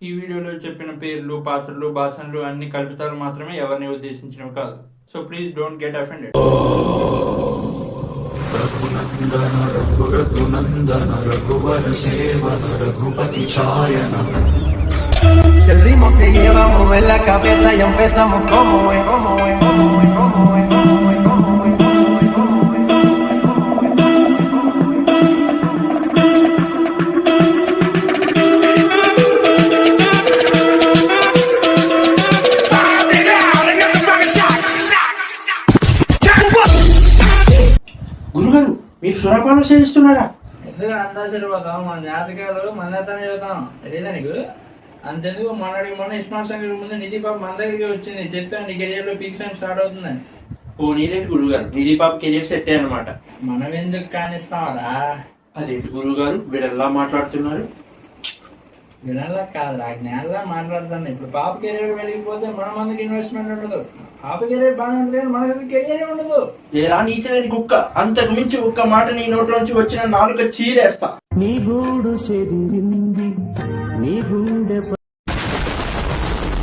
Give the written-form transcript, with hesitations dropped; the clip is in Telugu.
ఈ వీడియోలో చెప్పిన పేర్లు, పాత్రలు, భాషలు అన్ని కల్పితాలు మాత్రమే, ఎవరిని ఉద్దేశించినవి కాదు. So please don't get offended. Raghunandana Raghunandana రఘువర సేవన రఘుపతి ఛాయన. Si el ritmo que llevamos en la cabeza y empezamos como es, como es, como es, como es, como es, como es, como es, como es. గురుగారు, మీరు సురపానం సేవిస్తున్నారా? ఎందుకు అందాచరిపోతాం? మన జాతకాలు మందతనే చదువుతాం. తెలియదా నీకు? అంతెందుకు మొన్న ఇస్మార్ట్ సంఘం ముందు నిధి పాప మన దగ్గరికి వచ్చింది, చెప్పాను నీ కెరియర్ లో పీక్స్ టైం స్టార్ట్ అవుతుందని. ఓ నీలేదు గురుగారు, నిధి పాప కెరియర్ సెట్ అనమాట. మనం ఎందుకు కానిస్తామరా? అదేంటి గురుగారు వీడు ఎలా మాట్లాడుతున్నారు? వినలా కాదురా, జ్ఞానంలా మాట్లాడుతాను. ఇప్పుడు పాప కెరీర్ వెళ్ళిపోతే మన మందికి ఇన్వెస్ట్మెంట్ ఉండదు. పాప కెరీర్ బాగానే ఉంటుంది కానీ మనకి కెరీర్ ఉండదు. ఏరా నీతిలేని కుక్క, అంతకు మించి ఒక్క మాట నీ నోట్లోంచి వచ్చిన నాలుక చీరేస్తా. నీ గూడు చెదిరింది, నీ గుండె